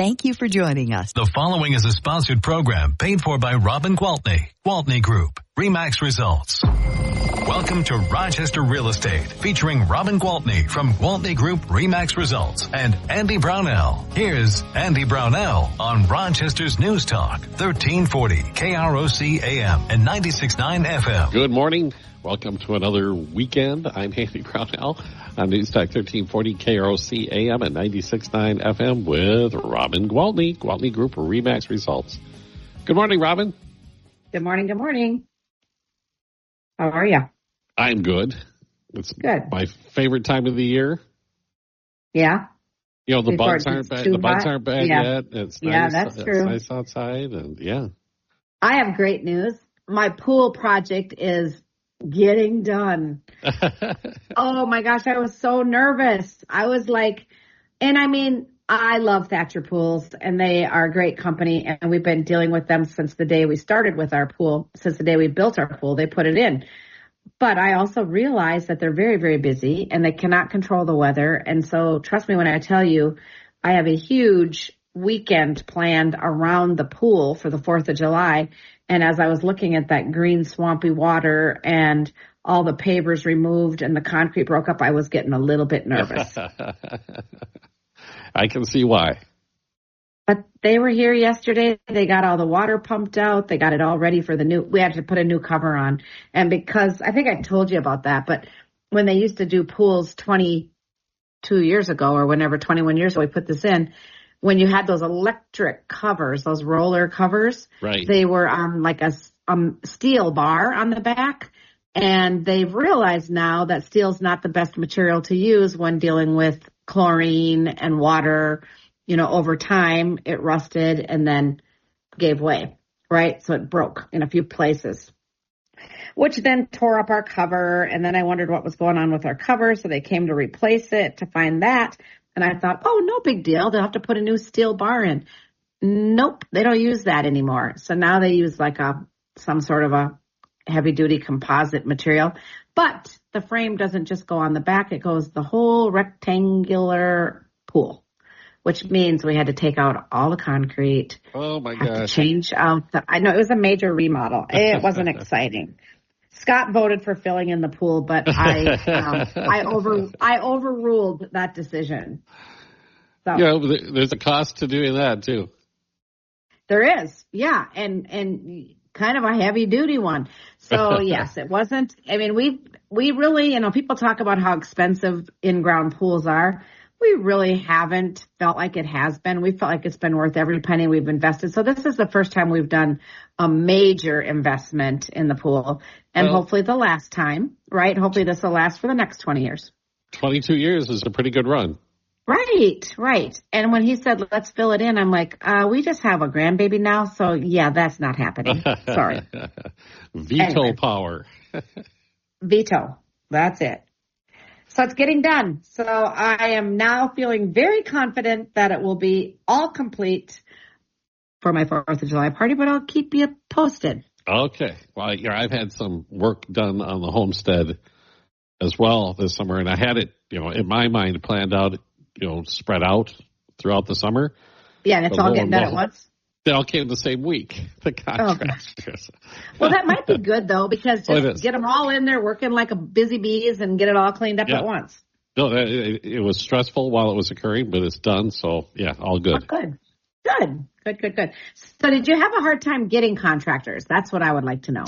Thank you for joining us. The following is a sponsored program paid for by Robin Gwaltney, Gwaltney Group, RE/MAX Results. Welcome to Rochester Real Estate, featuring Robin Gwaltney from Gwaltney Group, RE/MAX Results, and Andy Brownell. Here's Andy Brownell on Rochester's News Talk, 1340 KROC AM and 96.9 FM. Good morning. Welcome to another weekend. I'm Andy Brownell on News Talk 1340 KROC AM and 96.9 FM with Robin Gwaltney, Gwaltney Group, RE/MAX Results. Good morning, Robin. Good morning. Good morning. How are you? I'm good. It's good. My favorite time of the year. Yeah. You know, the bugs aren't bad. The bugs aren't bad yet. It's nice. Yeah, that's true. It's nice outside, and yeah. I have great news. My pool project is getting done. Oh my gosh, I was so nervous. I was like, and I mean, I love Thatcher Pools, and they are a great company, and we've been dealing with them since the day we started with our pool, since the day we built our pool. They put it in. But I also realize that they're very, very busy, and they cannot control the weather. And so trust me when I tell you, I have a huge weekend planned around the pool for the 4th of July. And as I was looking at that green, swampy water and all the pavers removed and the concrete broke up, I was getting a little bit nervous. I can see why. But they were here yesterday. They got all the water pumped out. They got it all ready for we had to put a new cover on. And because, I think I told you about that, but when they used to do pools 22 years ago or whenever, 21 years ago, we put this in, when you had those electric covers, those roller covers, right, they were on like a steel bar on the back. And they've realized now that steel's not the best material to use when dealing with chlorine and water. You know, over time it rusted and then gave way, right? So it broke in a few places, which then tore up our cover. And then I wondered what was going on with our cover. So they came to replace it to find that. And I thought, oh, no big deal. They'll have to put a new steel bar in. Nope, they don't use that anymore. So now they use like some sort of a heavy duty composite material. But the frame doesn't just go on the back. It goes the whole rectangular pool, which means we had to take out all the concrete. Oh my gosh. gosh. Change out I know it was a major remodel. It wasn't exciting. Scott voted for filling in the pool, but I overruled that decision. So yeah, there's a cost to doing that too. There is, yeah, and kind of a heavy duty one. So yes, it wasn't. I mean, we really, people talk about how expensive in-ground pools are. We really haven't felt like it has been. We felt like it's been worth every penny we've invested. So this is the first time we've done a major investment in the pool, and hopefully the last time, right? Hopefully this will last for the next 20 years. 22 years is a pretty good run. Right. And when he said, let's fill it in, I'm like, we just have a grandbaby now. So yeah, that's not happening. Sorry. Veto power. Veto. That's it. So it's getting done. So I am now feeling very confident that it will be all complete for my 4th of July party, but I'll keep you posted. Okay. Well, I've had some work done on the homestead as well this summer, and I had it, in my mind planned out, spread out throughout the summer. Yeah, and it's all getting done at once. They all came the same week, the contractors. Well, that might be good, though, because just get them all in there working like a busy bees and get it all cleaned up at once. No, it was stressful while it was occurring, but it's done. So, yeah, all good. Oh, good. So did you have a hard time getting contractors? That's what I would like to know.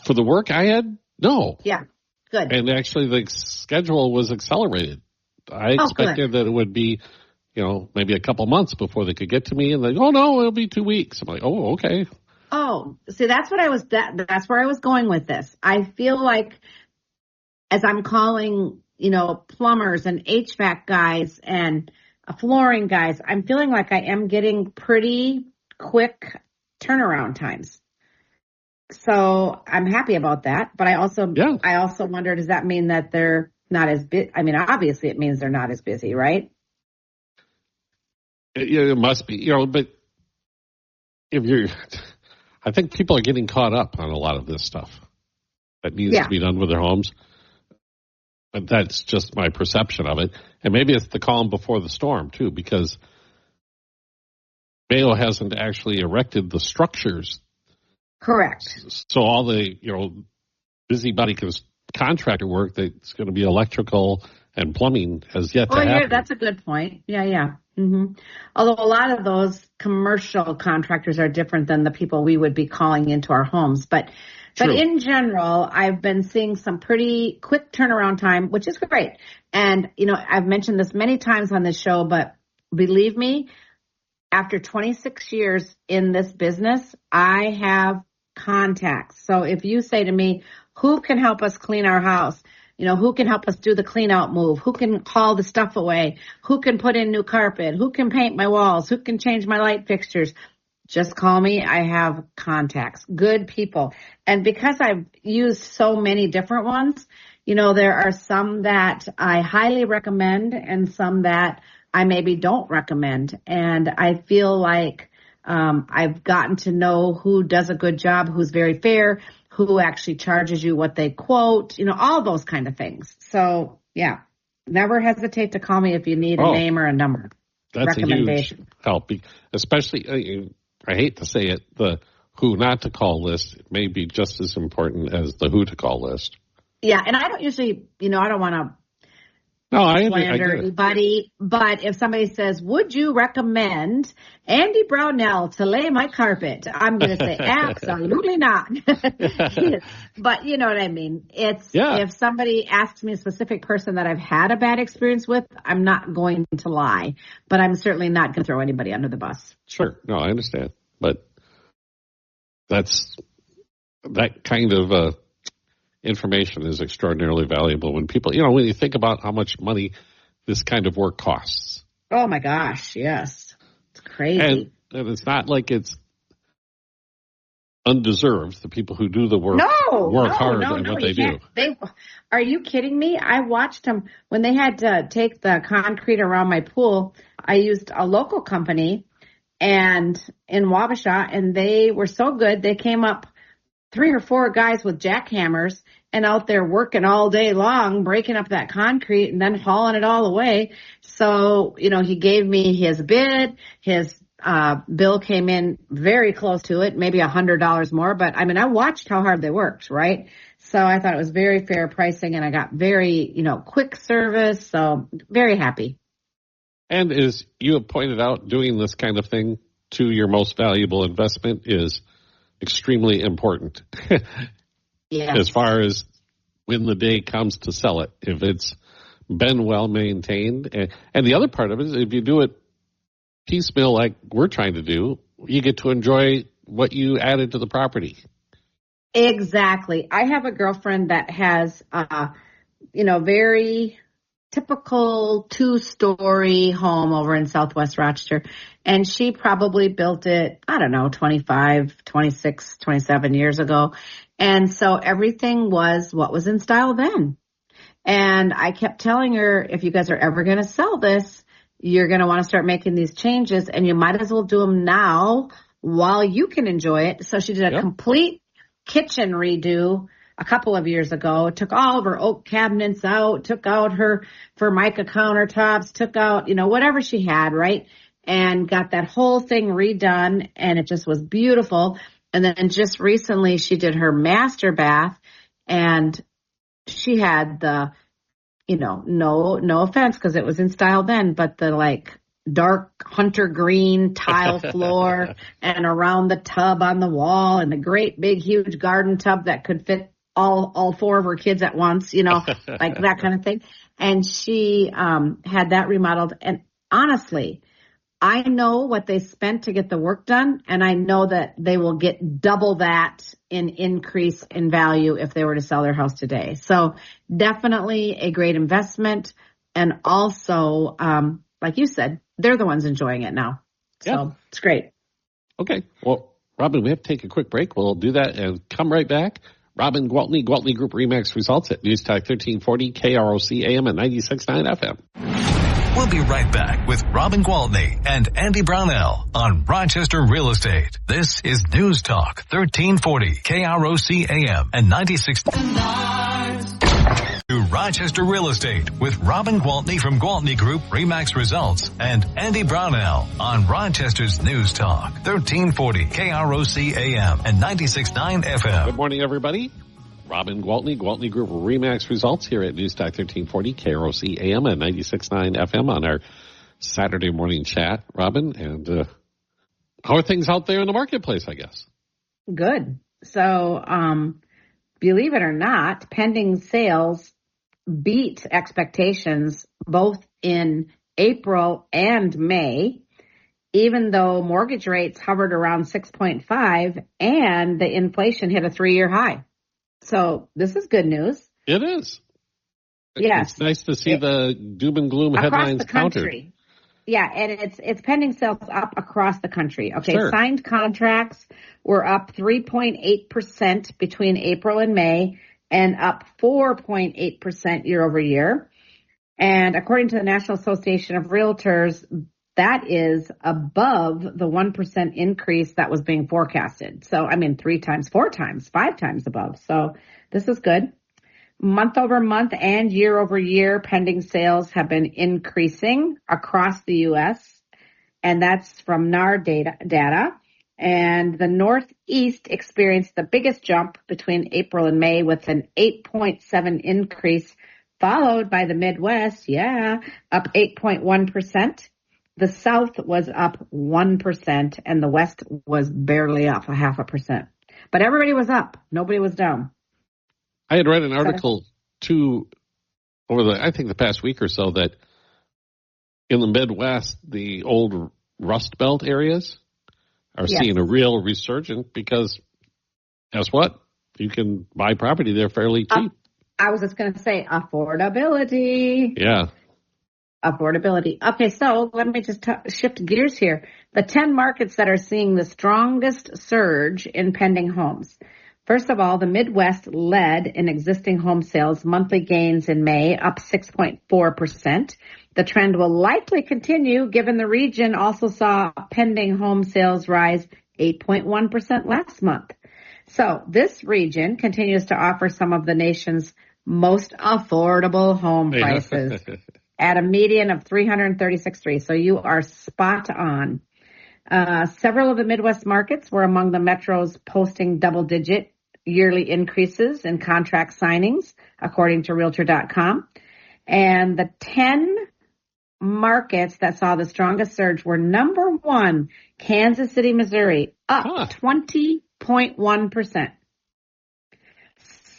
For the work I had, no. Yeah, good. And actually the schedule was accelerated. I expected that it would be maybe a couple months before they could get to me, and they, oh no, it'll be 2 weeks. I'm like, oh, okay. Oh, see, that's where I was going with this. I feel like as I'm calling, plumbers and HVAC guys and flooring guys, I'm feeling like I am getting pretty quick turnaround times. So I'm happy about that. But I also wonder, does that mean that they're not as busy? I mean, obviously it means they're not as busy, right? It must be, but I think people are getting caught up on a lot of this stuff that needs to be done with their homes. But that's just my perception of it. And maybe it's the calm before the storm, too, because Mayo hasn't actually erected the structures. Correct. So all the, busybody contractor work that's going to be electrical and plumbing has yet to happen. That's a good point. Yeah. Mm-hmm. Although a lot of those commercial contractors are different than the people we would be calling into our homes. But in general, I've been seeing some pretty quick turnaround time, which is great. And, I've mentioned this many times on this show, but believe me, after 26 years in this business, I have contacts. So if you say to me, who can help us clean our house? Who can help us do the clean out move? Who can haul the stuff away? Who can put in new carpet? Who can paint my walls? Who can change my light fixtures? Just call me. I have contacts, good people. And because I've used so many different ones, there are some that I highly recommend and some that I maybe don't recommend. And I feel like I've gotten to know who does a good job, who's very fair, who actually charges you what they quote, all those kind of things. So, yeah, never hesitate to call me if you need a name or a number. That's a huge help, especially, I hate to say it, the who not to call list may be just as important as the who to call list. Yeah, and I don't usually, I don't want to slander anybody, but if somebody says, would you recommend Andy Brownell to lay my carpet? I'm going to say, absolutely not. But you know what I mean? If somebody asks me a specific person that I've had a bad experience with, I'm not going to lie, but I'm certainly not going to throw anybody under the bus. Sure. No, I understand. But that kind of information is extraordinarily valuable when people, when you think about how much money this kind of work costs. Oh my gosh, yes. It's crazy. And it's not like it's undeserved. The people who do the work work hard at what they do. Are you kidding me? I watched them when they had to take the concrete around my pool. I used a local company and in Wabasha, and they were so good. They came up 3 or 4 guys with jackhammers and out there working all day long, breaking up that concrete and then hauling it all away. So, he gave me his bid. His bill came in very close to it, maybe $100 more. But I watched how hard they worked, right? So I thought it was very fair pricing, and I got very, quick service. So very happy. And as you have pointed out, doing this kind of thing to your most valuable investment is extremely important. Yes. As far as when the day comes to sell it, if it's been well maintained. And the other part of it is if you do it piecemeal like we're trying to do, you get to enjoy what you added to the property. Exactly. I have a girlfriend that has, very typical 2-story home over in Southwest Rochester. And she probably built it, 25, 26, 27 years ago. And so everything was what was in style then. And I kept telling her, if you guys are ever going to sell this, you're going to want to start making these changes, and you might as well do them now while you can enjoy it. So she did a complete kitchen redo a couple of years ago, took all of her oak cabinets out, took out her Formica countertops, took out, whatever she had, right? And got that whole thing redone, and it just was beautiful. And then just recently she did her master bath, and she had the, no offense because it was in style then, but the dark hunter green tile floor and around the tub on the wall and the great big huge garden tub that could fit all 4 of her kids at once, like that kind of thing. And she had that remodeled. And honestly, I know what they spent to get the work done, and I know that they will get double that in increase in value if they were to sell their house today. So definitely a great investment. And also, like you said, they're the ones enjoying it now. So it's great. Okay. Well, Robin, we have to take a quick break. We'll do that and come right back. Robin Gwaltney, Gwaltney Group-RE results at News Talk 1340 KROC AM and 96.9 FM. We'll be right back with Robin Gwaltney and Andy Brownell on Rochester Real Estate. This is News Talk 1340 KROC AM and 96. to Rochester Real Estate with Robin Gwaltney from Gwaltney Group RE/MAX Results and Andy Brownell on Rochester's News Talk, 1340 KROC AM and 96.9 FM. Good morning, everybody. Robin Gwaltney, Gwaltney Group RE/MAX Results here at News Talk 1340 KROC AM and 96.9 FM on our Saturday morning chat. Robin, and how are things out there in the marketplace, I guess? Good. So, believe it or not, pending sales beat expectations both in April and May, even though mortgage rates hovered around 6.5 and the inflation hit a 3-year high. So this is good news. It is. Yes. It's nice to see the doom and gloom headlines countered. Yeah, and it's pending sales up across the country. Okay, sure. Signed contracts were up 3.8% between April and May and up 4.8% year over year. And according to the National Association of Realtors, that is above the 1% increase that was being forecasted. So, 3 times, 4 times, 5 times above. So this is good. Month over month and year over year, pending sales have been increasing across the U.S., and that's from NAR data. And the Northeast experienced the biggest jump between April and May with an 8.7 increase, followed by the Midwest, up 8.1%. The South was up 1%, and the West was barely up 0.5%. But everybody was up. Nobody was down. I had read an article, too, over the past week or so, that in the Midwest, the old Rust Belt areas are seeing a real resurgence because, guess what? You can buy property there fairly cheap. I was just going to say affordability. Yeah. Affordability. Okay, so let me just shift gears here. The 10 markets that are seeing the strongest surge in pending homes. First of all, the Midwest led in existing home sales, monthly gains in May, up 6.4%. The trend will likely continue given the region also saw pending home sales rise 8.1% last month. So this region continues to offer some of the nation's most affordable home prices at a median of $336,300. So you are spot on. Several of the Midwest markets were among the metros posting double-digit yearly increases in contract signings, according to Realtor.com. And the 10 markets that saw the strongest surge were number 1, Kansas City, Missouri, up 20.1%.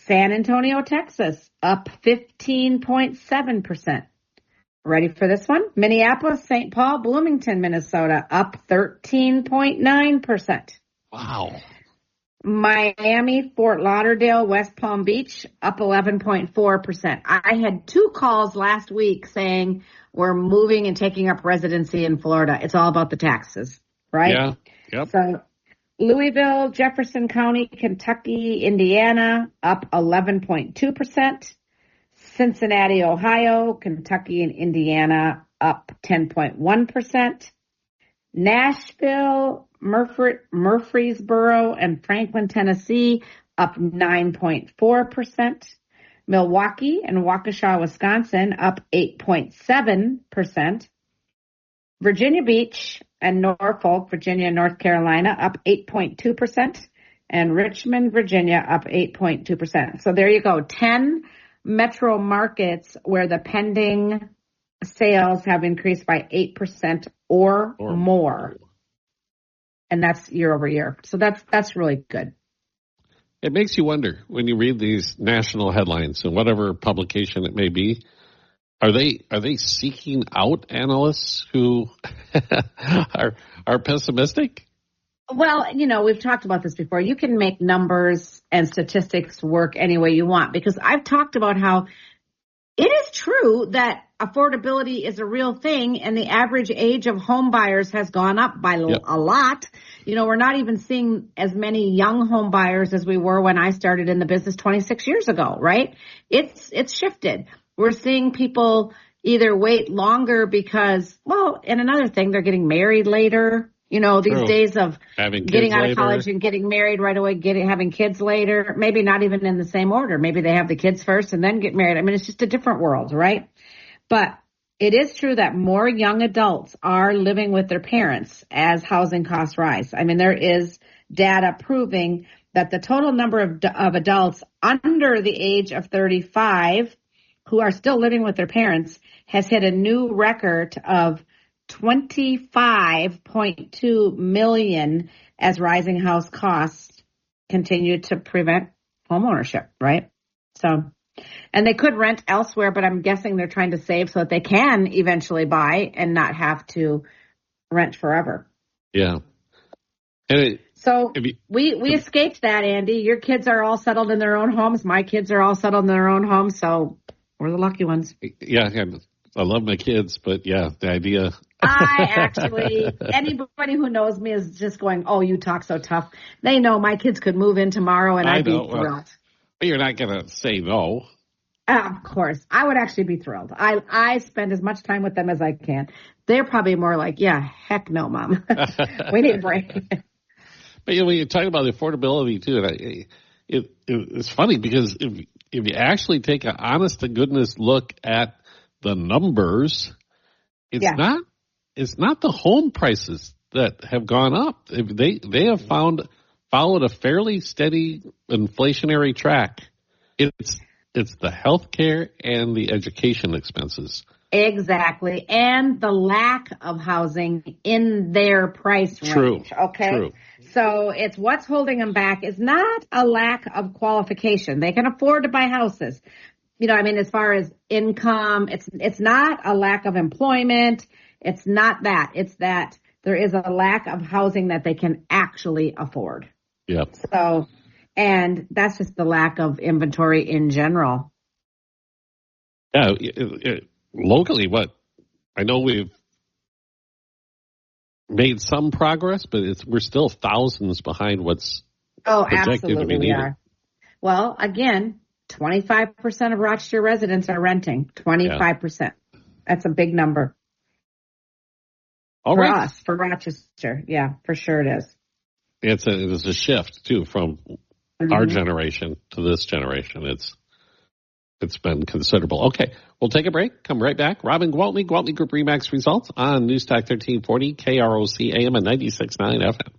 San Antonio, Texas, up 15.7%. Ready for this one? Minneapolis, St. Paul, Bloomington, Minnesota, up 13.9%. Wow. Miami, Fort Lauderdale, West Palm Beach, up 11.4%. I had 2 calls last week saying we're moving and taking up residency in Florida. It's all about the taxes, right? Yeah. Yep. So Louisville, Jefferson County, Kentucky, Indiana, up 11.2%. Cincinnati, Ohio, Kentucky, and Indiana, up 10.1%. Nashville, Murfreesboro, and Franklin, Tennessee, up 9.4%. Milwaukee and Waukesha, Wisconsin, up 8.7%. Virginia Beach and Norfolk, Virginia, North Carolina, up 8.2%. And Richmond, Virginia, up 8.2%. So there you go. 10 metro markets where the pending sales have increased by 8% or more. And that's year over year. So that's really good. It makes you wonder when you read these national headlines and whatever publication it may be, are they seeking out analysts who are pessimistic? Well, we've talked about this before. You can make numbers and statistics work any way you want, because I've talked about how it is true that affordability is a real thing, and the average age of home buyers has gone up by a lot. We're not even seeing as many young home buyers as we were when I started in the business 26 years ago, right? It's shifted. We're seeing people either wait longer because, and another thing, they're getting married later. You know, these days of getting out of later. college and getting married right away, having kids later, maybe not even in the same order. Maybe they have the kids first and then get married. I mean, it's just a different world, right? But it is true that more young adults are living with their parents as housing costs rise. I mean, there is data proving that the total number of adults under the age of 35 who are still living with their parents has hit a new record of 25.2 million as rising house costs continue to prevent homeownership, right? So, and they could rent elsewhere, but I'm guessing they're trying to save so that they can eventually buy and not have to rent forever. Yeah. We escaped that, Andy. Your kids are all settled in their own homes. My kids are all settled in their own homes, so we're the lucky ones. Yeah, I love my kids, but yeah, the idea. Anybody who knows me is just going, oh, you talk so tough. They know my kids could move in tomorrow and I'd be thrilled. But you're not going to say no. Of course. I would actually be thrilled. I spend as much time with them as I can. They're probably more like, yeah, heck no, Mom. We need a break. But when you talk about the affordability too, it's funny because if you actually take an honest to goodness look at the numbers, it's not the home prices that have gone up. They have followed a fairly steady inflationary track. It's the healthcare and the education expenses. Exactly. And the lack of housing in their price range. Okay. True. So it's what's holding them back is not a lack of qualification. They can afford to buy houses. You know, I mean, as far as income, it's not a lack of employment. It's not that. It's that there is a lack of housing that they can actually afford. Yeah. So, and that's just the lack of inventory in general. Yeah. Locally, I know we've made some progress, but we're still thousands behind what's projected to be needed. We are. Well, again, 25% of Rochester residents are renting. 25%. Yeah. That's a big number. For us, for Rochester. Yeah, for sure it is. It's a shift too from our generation to this generation. It's been considerable. Okay, we'll take a break. Come right back. Robin Gwaltney, Gwaltney Group-RE Max results on News Talk 1340, KROC AM and 96.9 FM.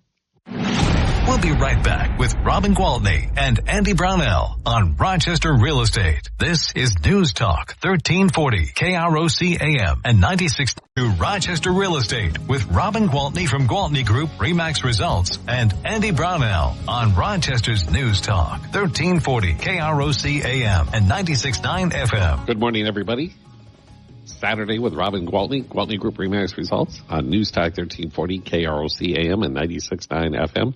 We'll be right back with Robin Gwaltney and Andy Brownell on Rochester Real Estate. This is News Talk 1340 KROC AM and 96 to Rochester Real Estate with Robin Gwaltney from Gwaltney Group-RE Max Results and Andy Brownell on Rochester's News Talk 1340 KROC AM and 96.9 FM. Good morning, everybody. Saturday with Robin Gwaltney, Gwaltney Group-RE Max Results on News Talk 1340 KROC AM and 96.9 FM.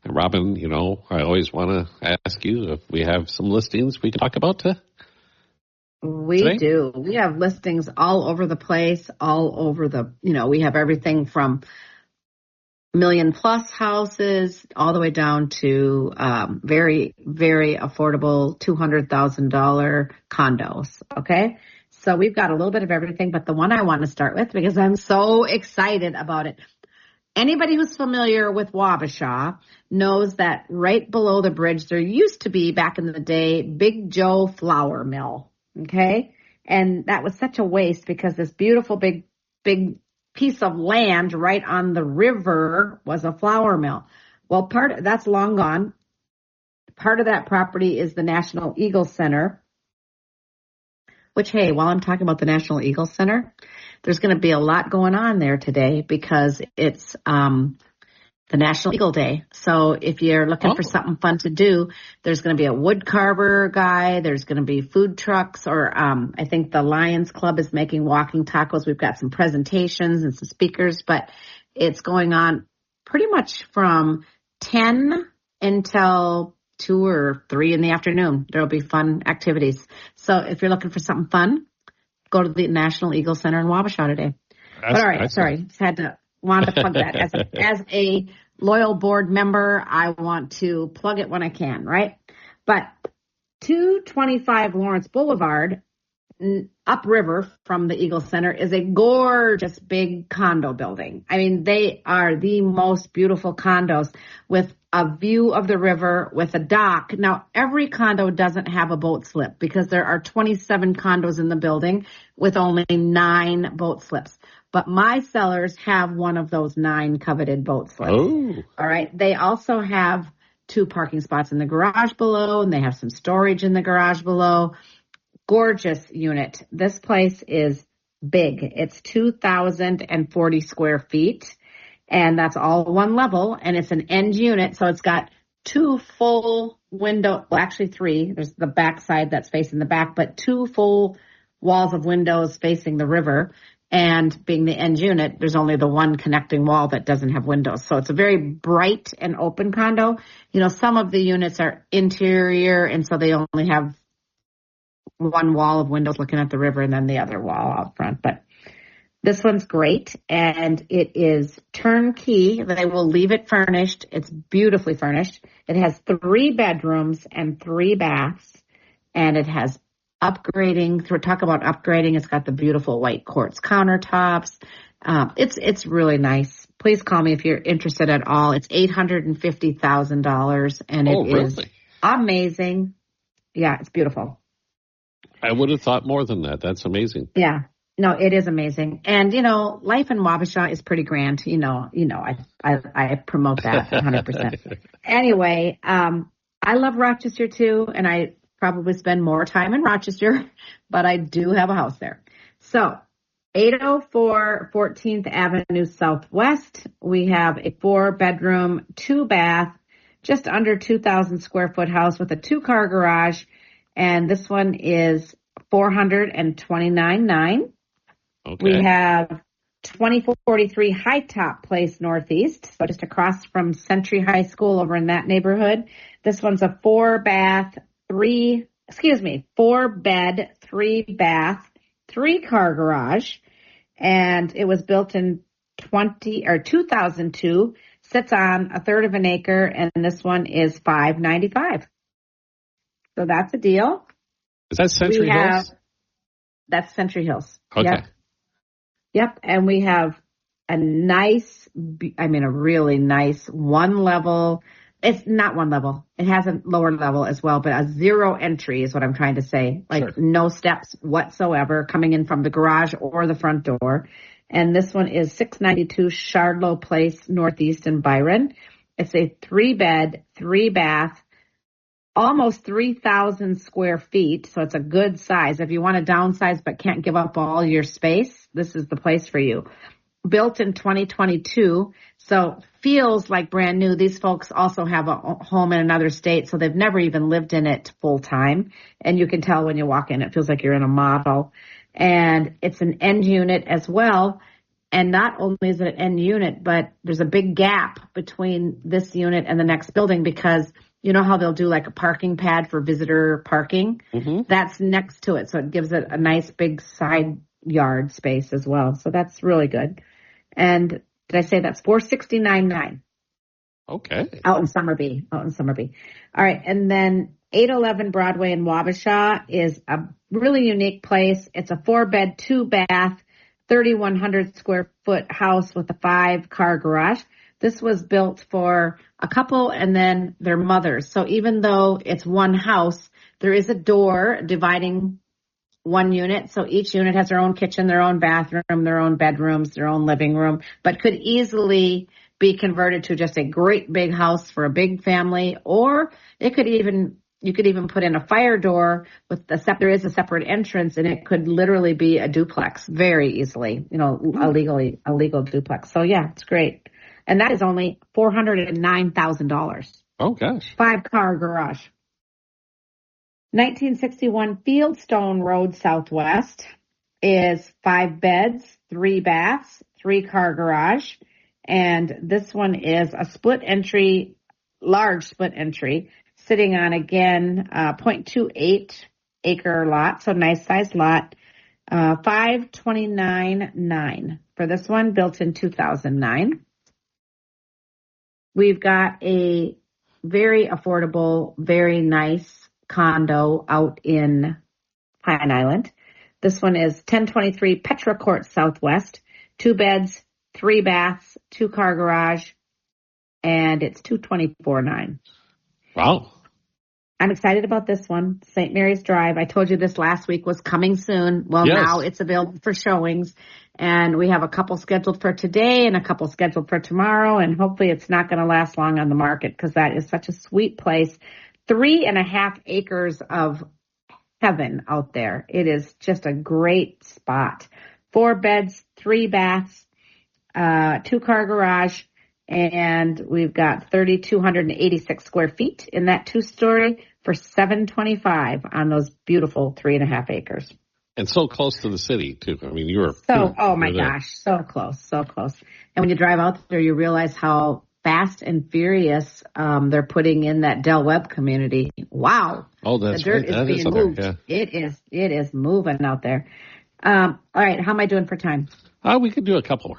And Robin, you know, I always want to ask you if we have some listings we can talk about today. We do. We have listings all over the place, we have everything from million plus houses all the way down to very, very affordable $200,000 condos. Okay. So we've got a little bit of everything, but the one I want to start with because I'm so excited about it. Anybody who's familiar with Wabasha knows that right below the bridge, there used to be back in the day, Big Joe Flour Mill. Okay. And that was such a waste because this beautiful big piece of land right on the river was a flour mill. Well, that's long gone. Part of that property is the National Eagle Center, which, hey, while I'm talking about the National Eagle Center, there's going to be a lot going on there today because it's the National Eagle Day. So if you're looking for something fun to do, there's going to be a wood carver guy. There's going to be food trucks, or I think the Lions Club is making walking tacos. We've got some presentations and some speakers, but it's going on pretty much from 10 until 2 or 3 in the afternoon. There'll be fun activities. So if you're looking for something fun, go to the National Eagle Center in Wabasha today. But all right, sorry, wanted to plug that. As a loyal board member, I want to plug it when I can, right? But 225 Lawrence Boulevard, upriver from the Eagle Center is a gorgeous big condo building. I mean, they are the most beautiful condos with a view of the river with a dock. Now, every condo doesn't have a boat slip because there are 27 condos in the building with only 9 boat slips. But my sellers have one of those 9 coveted boat slips. Oh. All right. They also have 2 parking spots in the garage below, and they have some storage in the garage below. Gorgeous unit. This place is big. It's 2,040 square feet, and that's all one level, and it's an end unit, so it's got 2 full window, well, actually 3. There's the back side that's facing the back, but 2 full walls of windows facing the river, and being the end unit, there's only the one connecting wall that doesn't have windows. So it's a very bright and open condo. You know, some of the units are interior, and so they only have one wall of windows looking at the river and then the other wall out front. But this one's great, and it is turnkey. They will leave it furnished. It's beautifully furnished. It has 3 bedrooms and 3 baths, and it has upgrading. Talk about upgrading. It's got the beautiful white quartz countertops. It's really nice. Please call me if you're interested at all. It's $850,000, and it is amazing. Yeah, it's beautiful. I would have thought more than that. That's amazing. Yeah. No, it is amazing. And, you know, life in Wabasha is pretty grand. You know, I promote that 100%. Anyway, I love Rochester too, and I probably spend more time in Rochester, but I do have a house there. So 804 14th Avenue Southwest, we have a 4-bedroom, 2-bath, just under 2,000 square foot house with a 2-car garage. And this one is $429,900. Okay. We have 2443 High Top Place Northeast, so just across from Century High School over in that neighborhood. This one's a 4-bed, 3-bath, 3-car garage, and it was built in 2002. Sits on a third of an acre, and this one is $595. So that's a deal. Is that Century Hills? That's Century Hills. Okay. Yep. And we have a really nice 1-level. It's not 1 level. It has a lower level as well, but a 0 entry is what I'm trying to say. Like no steps whatsoever coming in from the garage or the front door. And this one is 692 Shardlow Place Northeast in Byron. It's a 3-bed, 3-bath, almost 3,000 square feet. So it's a good size. If you want to downsize but can't give up all your space, this is the place for you. Built in 2022, so feels like brand new. These folks also have a home in another state, so they've never even lived in it full time. And you can tell when you walk in, it feels like you're in a model. And it's an end unit as well. And not only is it an end unit, but there's a big gap between this unit and the next building because you know how they'll do like a parking pad for visitor parking? Mm-hmm. That's next to it. So it gives it a nice big side yard space as well. So that's really good. And did I say that's $469,900? Okay. Out in Summerby. All right. And then 811 Broadway in Wabasha is a really unique place. It's a 4-bed, 2-bath, 3,100 square foot house with a 5-car garage. This was built for a couple and then their mothers. So even though it's one house, there is a door dividing one unit. So each unit has their own kitchen, their own bathroom, their own bedrooms, their own living room, but could easily be converted to just a great big house for a big family. Or you could even put in a fire door with there is a separate entrance, and it could literally be a duplex very easily, a legal duplex. So yeah, it's great. And that is only $409,000. Oh, gosh. 5-car garage. 1961 Fieldstone Road Southwest is 5 beds, 3 baths, 3-car garage. And this one is a large split entry, sitting on, again, 0.28 acre lot. So nice sized lot. $529,900 for this one, built in 2009. We've got a very affordable, very nice condo out in Pine Island. This one is 1023 Petra Court Southwest, 2 beds, 3 baths, 2-car garage, and it's $224,900. Wow. I'm excited about this one. St. Mary's Drive. I told you this last week was coming soon. Well, Yes. Now it's available for showings, and we have a couple scheduled for today and a couple scheduled for tomorrow, and hopefully it's not going to last long on the market because that is such a sweet place. 3.5 acres of heaven out there. It is just a great spot. 4 beds, 3 baths, 2-car garage, and we've got 3,286 square feet in that 2-story for $725 on those beautiful 3.5 acres. And so close to the city, too. I mean, oh my gosh, so close, so close. And when you drive out there, you realize how fast and furious they're putting in that Del Webb community. Wow. Oh, that's the dirt right. That is being moved. Yeah. It is moving out there. All right, how am I doing for time? We could do a couple more.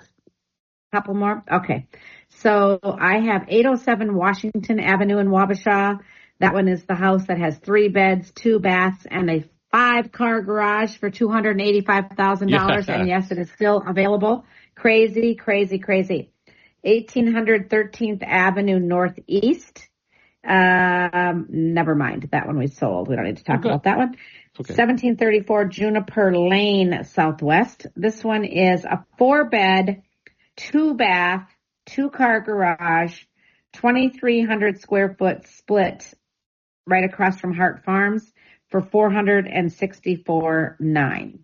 Couple more? Okay. So I have 807 Washington Avenue in Wabasha. That one is the house that has 3 beds, 2 baths, and a 5-car garage for $285,000. Yeah. And yes, it is still available. Crazy, crazy, crazy. 1800 13th Avenue Northeast. Never mind. That one we sold. We don't need to talk about that one. Okay. 1734 Juniper Lane Southwest. This one is a 4-bed, 2-bath, 2-car garage, 2,300 square foot split right across from Hart Farms for $464,900.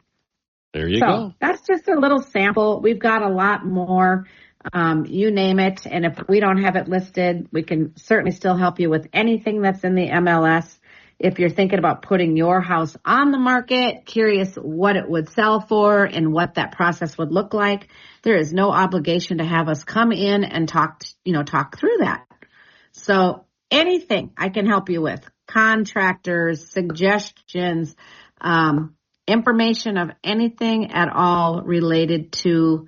There you go. That's just a little sample. We've got a lot more. You name it. And if we don't have it listed, we can certainly still help you with anything that's in the MLS. If you're thinking about putting your house on the market, curious what it would sell for and what that process would look like, there is no obligation to have us come in and talk through that. So anything I can help you with, contractors, suggestions, information of anything at all related to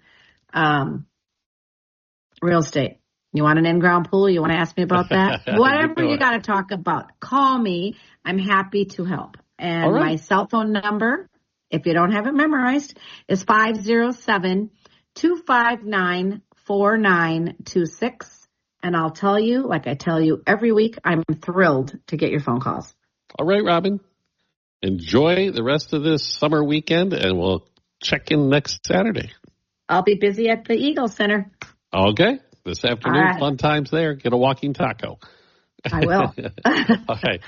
real estate. You want an in-ground pool? You want to ask me about that? Whatever you got to talk about, call me. I'm happy to help. And my cell phone number, if you don't have it memorized, is 507-259-4926. And I'll tell you, like I tell you every week, I'm thrilled to get your phone calls. All right, Robin. Enjoy the rest of this summer weekend, and we'll check in next Saturday. I'll be busy at the Eagle Center. Okay. This afternoon, fun times there. Get a walking taco. I will. Okay.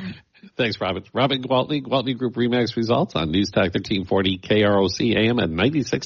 Thanks, Robin. Robin Gwaltney, Gwaltney Group RE/MAX results on News Talk 1340 KROC AM at 96.